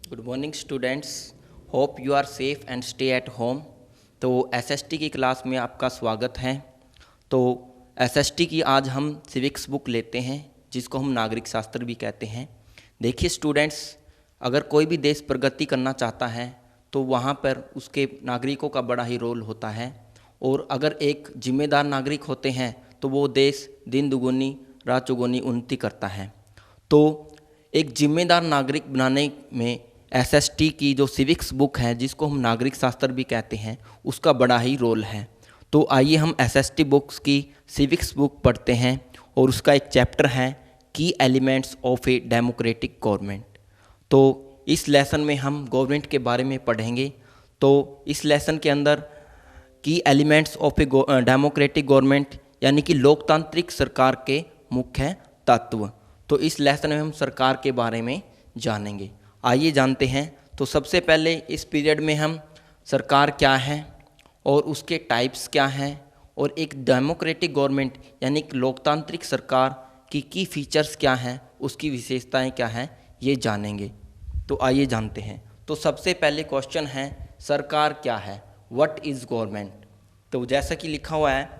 Good morning students. Hope you are safe and stay at home. तो SST की class में आपका स्वागत है। तो एसएसटी की आज हम सिविक्स बुक लेते हैं जिसको हम नागरिक शास्त्र भी कहते हैं। देखिए स्टूडेंट्स, अगर कोई भी देश प्रगति करना चाहता है तो वहाँ पर उसके नागरिकों का बड़ा ही रोल होता है, और अगर एक जिम्मेदार नागरिक होते हैं तो वो देश दिन दुगुनी रात चौगुनी उन्नति करता है। तो एक जिम्मेदार नागरिक बनाने में एसएसटी की जो सिविक्स बुक है, जिसको हम नागरिक शास्त्र भी कहते हैं, उसका बड़ा ही रोल है। तो आइए हम एसएसटी बुक्स की सिविक्स बुक पढ़ते हैं, और उसका एक चैप्टर है की elements of a democratic government. तो इस लेसन में हम गवर्नमेंट के बारे में पढ़ेंगे। तो इस लेसन के अंदर की elements of a democratic government यानी कि लोकतांत्रिक सरकार के मुख्य तत्व। तो इस लेसन में हम सरकार के बारे में जानेंगे। आइए जानते हैं। तो सबसे पहले इस पीरियड में हम सरकार क्या है और उसके टाइप्स क्या हैं, और एक डेमोक्रेटिक गवर्नमेंट यानी कि लोकतांत्रिक सरकार की फीचर्स क्या हैं, उसकी विशेषताएं क्या हैं, ये जानेंगे। तो आइए जानते हैं। तो सबसे पहले क्वेश्चन है, सरकार क्या है? What is government? तो जैसा कि लिखा हुआ है,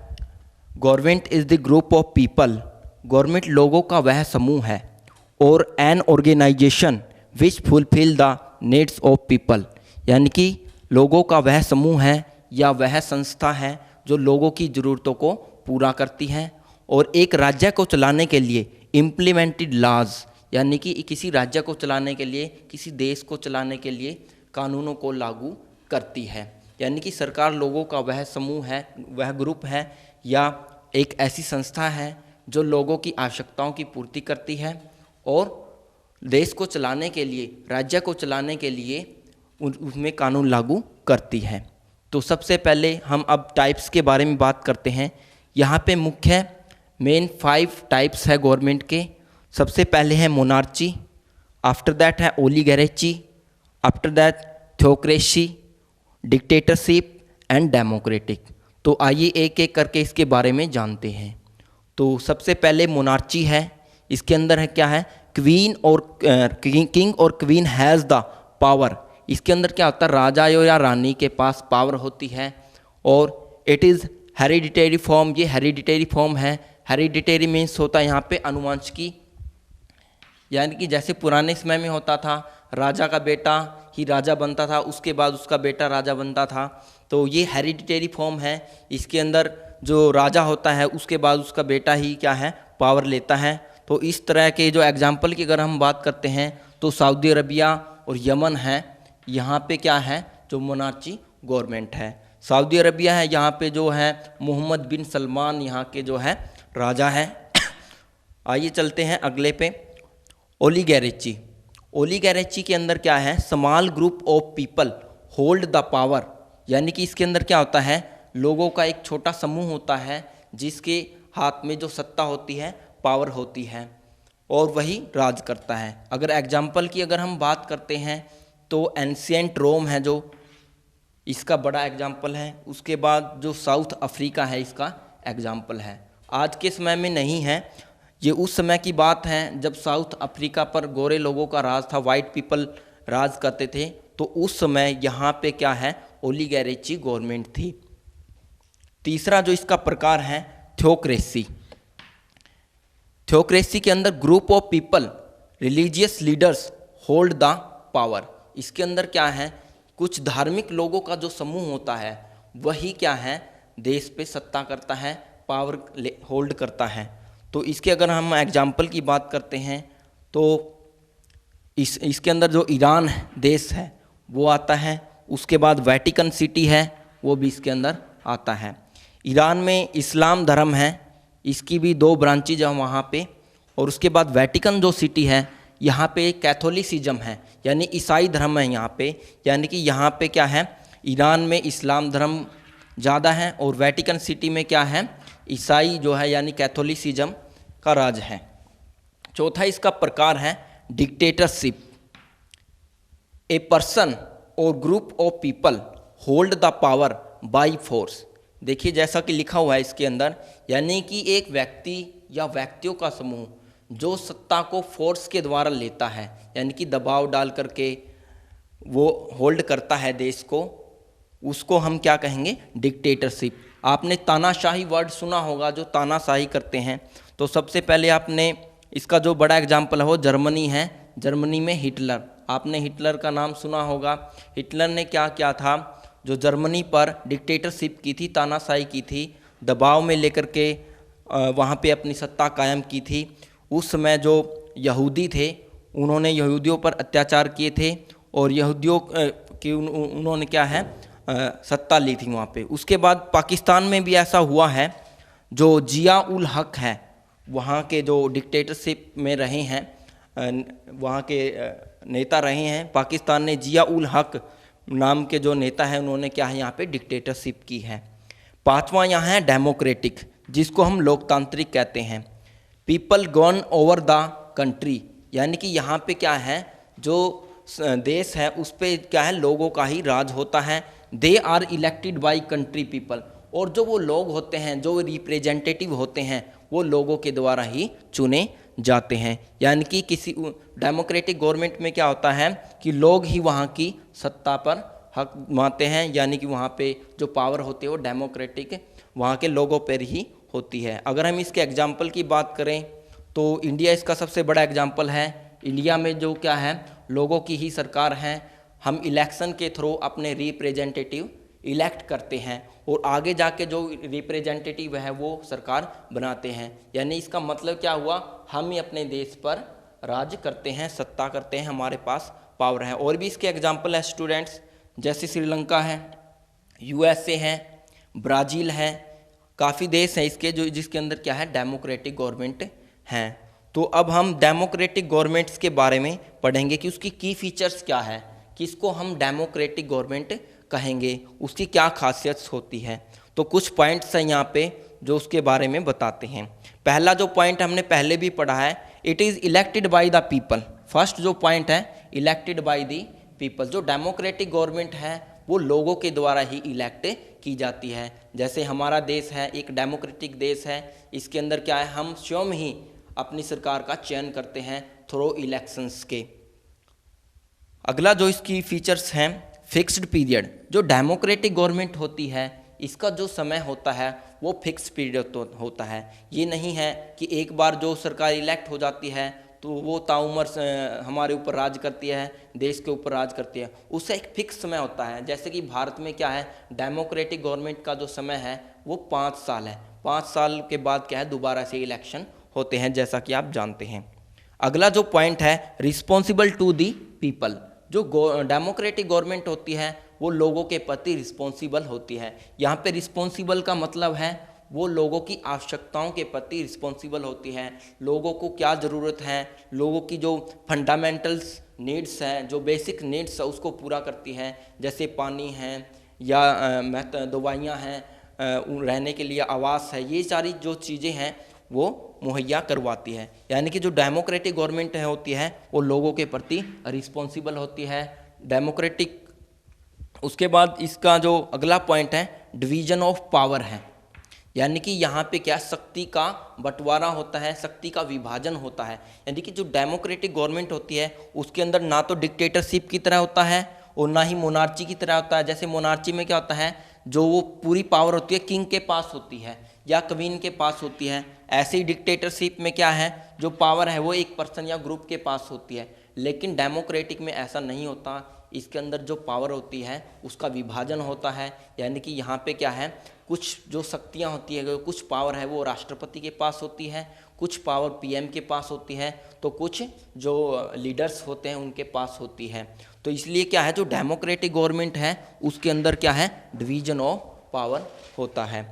government is the group of people. Government लोगों का वह समूह है, और an organisation which fulfil the needs of people, यानी कि लोगों का वह समूह है या वह संस्था है जो लोगों की ज़रूरतों को पूरा करती है। और एक राज्य को चलाने के लिए इम्प्लीमेंटेड लॉज, यानी कि किसी राज्य को चलाने के लिए, किसी देश को चलाने के लिए कानूनों को लागू करती है। यानी कि सरकार लोगों का वह समूह है, वह ग्रुप है, या एक ऐसी संस्था है जो लोगों की आवश्यकताओं की पूर्ति करती है, और देश को चलाने के लिए, राज्य को चलाने के लिए उसमें कानून लागू करती है। तो सबसे पहले हम अब टाइप्स के बारे में बात करते हैं। यहाँ पे मुख्य मेन 5 टाइप्स है गवर्नमेंट के। सबसे पहले है मोनार्ची, आफ्टर दैट है oligarchy, after that theocracy, dictatorship and democratic. तो आइए एक एक करके इसके बारे में जानते हैं। तो सबसे पहले मोनार्ची है। इसके अंदर है क्या है, क्वीन और किंग और क्वीन हैज़ द पावर। इसके अंदर क्या होता है, राजा या रानी के पास पावर होती है, और इट इज़ हेरिडिटरी फॉर्म। ये हेरिडिटरी फॉर्म है। हेरिडिटरी मीन्स होता है यहाँ पे अनुवंशिकी, यानी कि जैसे पुराने समय में होता था, राजा का बेटा ही राजा बनता था, उसके बाद उसका बेटा राजा बनता था। तो ये हेरिडिटरी फॉर्म है। इसके अंदर जो राजा होता है उसके बाद उसका बेटा ही क्या है, पावर लेता है। तो इस तरह के जो एग्जाम्पल की अगर हम बात करते हैं तो सऊदी अरबिया और यमन है, यहाँ पे क्या है, जो मोनार्ची गवर्नमेंट है। सऊदी अरबिया है, यहाँ पे जो है मोहम्मद बिन सलमान यहाँ के जो है राजा है। आइए चलते हैं अगले पे, ओलिगैरेची। ओलिगैरेची के अंदर क्या है, small group of people hold the power, यानी कि इसके अंदर क्या होता है, लोगों का एक छोटा समूह होता है जिसके हाथ में जो सत्ता होती है, पावर होती है, और वही राज करता है। अगर एग्जाम्पल की अगर हम बात करते हैं तो एंशिएंट रोम है जो इसका बड़ा एग्जाम्पल है। उसके बाद जो साउथ अफ्रीका है इसका एग्जाम्पल है। आज के समय में नहीं है, ये उस समय की बात है जब साउथ अफ्रीका पर गोरे लोगों का राज था, वाइट पीपल राज करते थे। तो उस समय यहाँ पे क्या है, ओलिगैरेची गवर्नमेंट थी। तीसरा जो इसका प्रकार है, थियोक्रेसी। थियोक्रेसी के अंदर group of people religious leaders hold the power. इसके अंदर क्या है, कुछ धार्मिक लोगों का जो समूह होता है वही क्या है, देश पे सत्ता करता है, पावर होल्ड करता है। तो इसके अगर हम एग्जाम्पल की बात करते हैं तो इसके अंदर जो ईरान देश है वो आता है। उसके बाद वेटिकन सिटी है, वो भी इसके अंदर आता है। ईरान में इस्लाम धर्म है, इसकी भी 2 ब्रांचेज हैं वहाँ पे। और उसके बाद वेटिकन जो सिटी है, यहाँ पे कैथोलिसिज्म है, यानी ईसाई धर्म है यहाँ पे। यानी कि यहाँ पे क्या है, ईरान में इस्लाम धर्म ज़्यादा है, और वेटिकन सिटी में क्या है, ईसाई जो है यानी कैथोलिसिज्म का राज है। चौथा इसका प्रकार है डिक्टेटरशिप। ए पर्सन और group of people hold the power by force. देखिए जैसा कि लिखा हुआ है इसके अंदर, यानी कि एक व्यक्ति या व्यक्तियों का समूह जो सत्ता को फोर्स के द्वारा लेता है, यानी कि दबाव डाल करके वो होल्ड करता है देश को, उसको हम क्या कहेंगे, डिक्टेटरशिप। आपने तानाशाही वर्ड सुना होगा, जो तानाशाही करते हैं। तो सबसे पहले आपने इसका जो बड़ा एग्जाम्पल है वो जर्मनी है। जर्मनी में हिटलर, आपने हिटलर का नाम सुना होगा। हिटलर ने क्या किया था, जो जर्मनी पर डिक्टेटरशिप की थी, तानाशाही की थी, दबाव में लेकर के वहाँ पे अपनी सत्ता कायम की थी। उस समय जो यहूदी थे उन्होंने यहूदियों पर अत्याचार किए थे और यहूदियों की उन्होंने क्या है सत्ता ली थी वहाँ पे। उसके बाद पाकिस्तान में भी ऐसा हुआ है, जो जिया उल हक है वहाँ के जो डिक्टेटरशिप में रहे हैं, वहाँ के नेता रहे हैं पाकिस्तान ने, जिया उल हक नाम के जो नेता हैं उन्होंने क्या है यहाँ पे डिक्टेटरशिप की है। पांचवा यहाँ है डेमोक्रेटिक, जिसको हम लोकतांत्रिक कहते हैं। People govern over the country, यानी कि यहाँ पे क्या है, जो देश है उस पे क्या है, लोगों का ही राज होता है। They are elected by country people, और जो वो लोग होते हैं, जो रिप्रेजेंटेटिव होते हैं, वो लोगों के द्वारा ही चुने जाते हैं। यानी कि किसी डेमोक्रेटिक गवर्नमेंट में क्या होता है कि लोग ही वहाँ की सत्ता पर हक मानते हैं, यानी कि वहाँ पे जो पावर होती है वो डेमोक्रेटिक वहाँ के लोगों पर ही होती है। अगर हम इसके एग्जाम्पल की बात करें तो इंडिया इसका सबसे बड़ा एग्जाम्पल है। इंडिया में जो क्या है, लोगों की ही सरकार है। हम इलेक्शन के थ्रू अपने रिप्रेजेंटेटिव इलेक्ट करते हैं और आगे जाके जो रिप्रेजेंटेटिव है वो सरकार बनाते हैं। यानी इसका मतलब क्या हुआ, हम ही अपने देश पर राज करते हैं, सत्ता करते हैं, हमारे पास पावर है। और भी इसके एग्जाम्पल है स्टूडेंट्स, जैसे श्रीलंका है, यूएसए है, ब्राज़ील है, काफ़ी देश हैं इसके जो जिसके अंदर क्या है डेमोक्रेटिक गवर्नमेंट हैं। तो अब हम डेमोक्रेटिक गवर्नमेंट्स के बारे में पढ़ेंगे कि उसकी की फीचर्स क्या है, किसको हम डेमोक्रेटिक गवर्नमेंट कहेंगे, उसकी क्या खासियत होती है। तो कुछ पॉइंट्स हैं यहाँ पे जो उसके बारे में बताते हैं। पहला जो पॉइंट हमने पहले भी पढ़ा है, it is elected by the people. First जो पॉइंट है, इलेक्टेड बाय द पीपल। जो डेमोक्रेटिक गवर्नमेंट है वो लोगों के द्वारा ही इलेक्ट की जाती है। जैसे हमारा देश है एक डेमोक्रेटिक देश है, इसके अंदर क्या है, हम स्वयं ही अपनी सरकार का चयन करते हैं थ्रू इलेक्शंस के। अगला जो इसकी फीचर्स हैं, फिक्स्ड पीरियड। जो डेमोक्रेटिक गवर्नमेंट होती है इसका जो समय होता है वो फिक्स पीरियड होता है। ये नहीं है कि एक बार जो सरकार इलेक्ट हो जाती है तो वो ताउम्र हमारे ऊपर राज करती है, देश के ऊपर राज करती है। उससे एक फिक्स समय होता है। जैसे कि भारत में क्या है, डेमोक्रेटिक गवर्नमेंट का जो समय है वो 5 साल है। 5 साल के बाद क्या है, दोबारा से इलेक्शन होते हैं, जैसा कि आप जानते हैं। अगला जो पॉइंट है, रिस्पॉन्सिबल टू दी पीपल। जो डेमोक्रेटिक गवर्नमेंट होती है वो लोगों के प्रति रिस्पॉन्सिबल होती है। यहाँ पे रिस्पॉन्सिबल का मतलब है वो लोगों की आवश्यकताओं के प्रति रिस्पॉन्सिबल होती है। लोगों को क्या ज़रूरत है, लोगों की जो फंडामेंटल्स नीड्स हैं, जो बेसिक नीड्स है उसको पूरा करती है। जैसे पानी है या दवाइयाँ हैं, रहने के लिए आवास है, ये सारी जो चीज़ें हैं वो मुहैया करवाती है। यानी कि जो डेमोक्रेटिक गवर्नमेंट है होती है वो लोगों के प्रति रिस्पॉन्सिबल होती है, डेमोक्रेटिक। उसके बाद इसका जो अगला पॉइंट है, डिवीजन ऑफ पावर है। यानी कि यहाँ पे क्या शक्ति का बंटवारा होता है, शक्ति का विभाजन होता है। यानी कि जो डेमोक्रेटिक गवर्नमेंट होती है उसके अंदर ना तो डिक्टेटरशिप की तरह होता है और ना ही मोनार्ची की तरह होता है। जैसे मोनार्ची में क्या होता है, जो वो पूरी पावर होती है किंग के पास होती है या क्वीन के पास होती है। ऐसे ही डिक्टेटरशिप में क्या है, जो पावर है वो एक पर्सन या ग्रुप के पास होती है। लेकिन डेमोक्रेटिक में ऐसा नहीं होता, इसके अंदर जो पावर होती है उसका विभाजन होता है। यानी कि यहाँ पे क्या है, कुछ जो शक्तियाँ होती है, कुछ पावर है वो राष्ट्रपति के पास होती है, कुछ पावर पीएम के पास होती है, तो कुछ जो लीडर्स होते हैं उनके पास होती है। तो इसलिए क्या है, जो डेमोक्रेटिक गवर्नमेंट है उसके अंदर क्या है, डिवीजन ऑफ पावर होता है।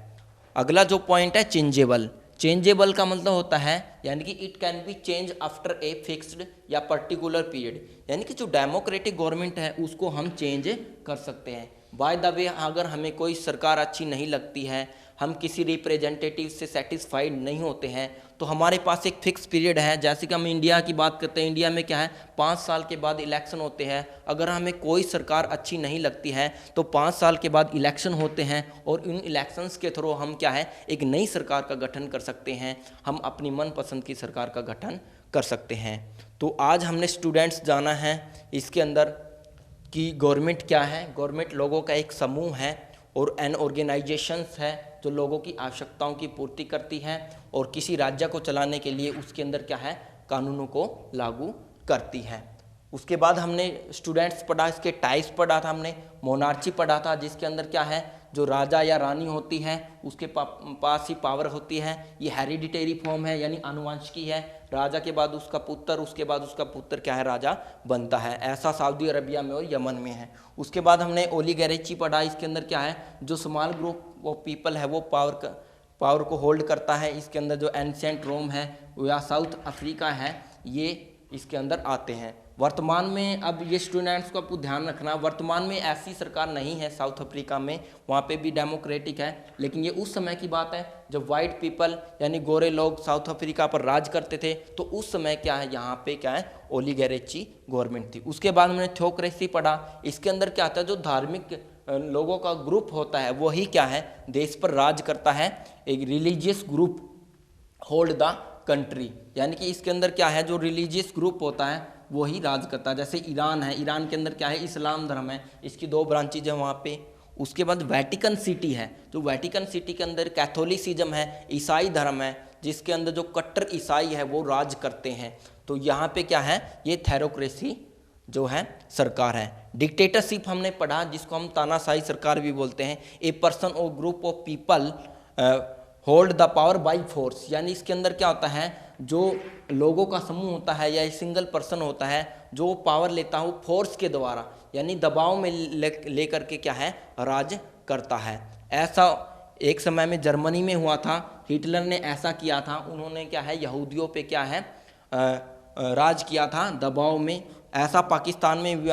अगला जो पॉइंट है, चेंजेबल। चेंजेबल का मतलब होता है यानी कि it can be change after a fixed या पर्टिकुलर पीरियड। यानी कि जो डेमोक्रेटिक गवर्नमेंट है उसको हम चेंज कर सकते हैं। बाय द वे, अगर हमें कोई सरकार अच्छी नहीं लगती है, हम किसी रिप्रेजेंटेटिव से सेटिस्फाइड नहीं होते हैं, तो हमारे पास एक फिक्स पीरियड है। जैसे कि हम इंडिया की बात करते हैं, इंडिया में क्या है, 5 साल के बाद इलेक्शन होते हैं। अगर हमें कोई सरकार अच्छी नहीं लगती है तो 5 साल के बाद इलेक्शन होते हैं और इन इलेक्शंस के थ्रू हम क्या है, एक नई सरकार का गठन कर सकते हैं। हम अपनी मनपसंद की सरकार का गठन कर सकते हैं। तो आज हमने स्टूडेंट्स जाना है इसके अंदर कि गवर्नमेंट क्या है। गवर्नमेंट लोगों का एक समूह है और एन ऑर्गेनाइजेशंस है जो लोगों की आवश्यकताओं की पूर्ति करती है और किसी राज्य को चलाने के लिए उसके अंदर क्या है, कानूनों को लागू करती है। उसके बाद हमने स्टूडेंट्स पढ़ा, इसके टाइप्स पढ़ा था हमने। मोनार्ची पढ़ा था जिसके अंदर क्या है, जो राजा या रानी होती है उसके पास ही पावर होती है। ये हेरिडिटरी फॉर्म है यानी आनुवंशिकी है। राजा के बाद उसका पुत्र, उसके बाद उसका पुत्र क्या है, राजा बनता है। ऐसा सऊदी अरबिया में और यमन में है। उसके बाद हमने ओलिगार्ची पढ़ा। इसके अंदर क्या है, जो स्मॉल ग्रुप ऑफ पीपल है वो पावर को होल्ड करता है। इसके अंदर जो एंशिएंट रोम है या साउथ अफ्रीका है ये इसके अंदर आते हैं। वर्तमान में अब ये स्टूडेंट्स को आपको ध्यान रखना, वर्तमान में ऐसी सरकार नहीं है साउथ अफ्रीका में, वहाँ पे भी डेमोक्रेटिक है। लेकिन ये उस समय की बात है जब वाइट पीपल यानी गोरे लोग साउथ अफ्रीका पर राज करते थे। तो उस समय क्या है, यहाँ पे क्या है, ओलिगार्ची गवर्नमेंट थी। उसके बाद हमने थियोक्रेसी पढ़ा। इसके अंदर क्या आता है, जो धार्मिक लोगों का ग्रुप होता है वही क्या है, देश पर राज करता है। एक religious group hold the country, यानी कि इसके अंदर क्या है, जो रिलीजियस ग्रुप होता है वही राज करता है। जैसे ईरान है, ईरान के अंदर क्या है, इस्लाम धर्म है, इसकी 2 ब्रांचेज है वहाँ पे। उसके बाद वेटिकन सिटी है, जो वेटिकन सिटी के अंदर कैथोलिसिज्म है, ईसाई धर्म है, जिसके अंदर जो कट्टर ईसाई है वो राज करते हैं। तो यहाँ पे क्या है, ये थेरोक्रेसी जो है सरकार है। डिक्टेटरशिप हमने पढ़ा जिसको हम तानाशाही सरकार भी बोलते हैं। ए पर्सन और group of people hold the power by force, यानी इसके अंदर क्या होता है, जो लोगों का समूह होता है या सिंगल पर्सन होता है जो पावर लेता है वो फोर्स के द्वारा यानी दबाव में लेकर के क्या है, राज करता है। ऐसा एक समय में जर्मनी में हुआ था, हिटलर ने ऐसा किया था। उन्होंने क्या है, यहूदियों पे क्या है, राज किया था दबाव में। ऐसा पाकिस्तान में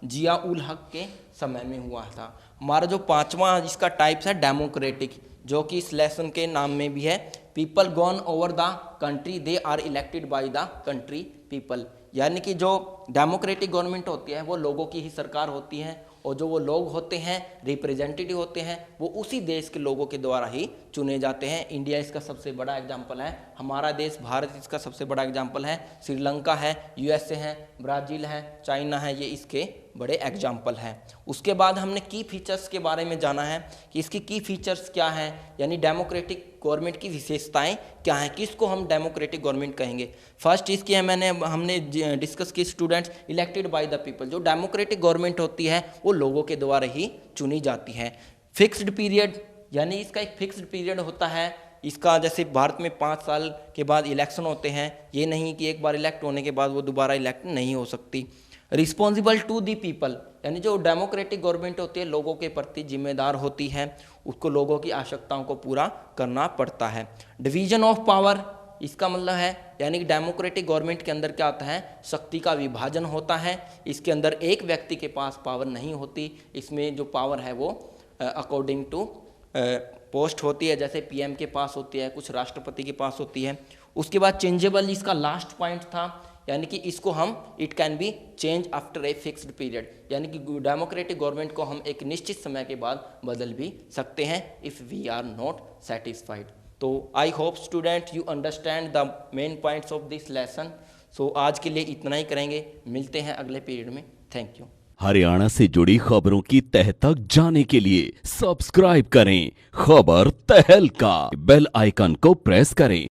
जिया उल हक के समय में हुआ था। हमारा जो 5वां इसका टाइप्स है डेमोक्रेटिक, जो कि इस लेसन के नाम में भी है। People gone over the country, they are elected by the country people, यानी कि जो डेमोक्रेटिक गवर्नमेंट होती है वो लोगों की ही सरकार होती है और जो वो लोग होते हैं रिप्रेजेंटेटिव होते हैं वो उसी देश के लोगों के द्वारा ही चुने जाते हैं। इंडिया इसका सबसे बड़ा एग्जाम्पल है, हमारा देश भारत इसका सबसे बड़ा एग्जाम्पल है। श्रीलंका है, यूएसए है, ब्राज़ील है, चाइना है, ये इसके बड़े एग्जाम्पल हैं। उसके बाद हमने की फीचर्स के बारे में जाना है कि इसकी की फीचर्स क्या हैं, यानी डेमोक्रेटिक गवर्नमेंट की विशेषताएं क्या हैं, किसको हम डेमोक्रेटिक गवर्नमेंट कहेंगे। फर्स्ट इसकी है हमने डिस्कस की students, elected by the people. जो डेमोक्रेटिक गवर्नमेंट होती है वो लोगों के द्वारा ही चुनी जाती है। फिक्स्ड पीरियड, यानी इसका एक फिक्स्ड पीरियड होता है। इसका जैसे भारत में 5 साल के बाद इलेक्शन होते हैं, ये नहीं कि एक बार इलेक्ट होने के बाद वो दोबारा इलेक्ट नहीं हो सकती। रिस्पॉन्सिबल टू दी पीपल, यानी जो डेमोक्रेटिक गवर्नमेंट होती है लोगों के प्रति जिम्मेदार होती है, उसको लोगों की आवश्यकताओं को पूरा करना पड़ता है। डिवीजन ऑफ पावर, इसका मतलब है यानी कि डेमोक्रेटिक गवर्नमेंट के अंदर क्या होता है, शक्ति का विभाजन होता है। इसके अंदर एक व्यक्ति के पास पावर नहीं होती, इसमें जो पावर है वो अकॉर्डिंग टू पोस्ट होती है, जैसे पीएम के पास होती है, कुछ राष्ट्रपति के पास होती है। उसके बाद चेंजेबल इसका लास्ट पॉइंट था, यानी कि इसको हम it can be change after a fixed period, यानी कि डेमोक्रेटिक गवर्नमेंट को हम एक निश्चित समय के बाद बदल भी सकते हैं if we are not satisfied. तो I hope student you understand the main points of this lesson. So आज के लिए इतना ही करेंगे, मिलते हैं अगले पीरियड में। Thank you. हरियाणा से जुड़ी खबरों की तह तक जाने के लिए सब्सक्राइब करें खबर तहलका, बेल आइकन को प्रेस करें।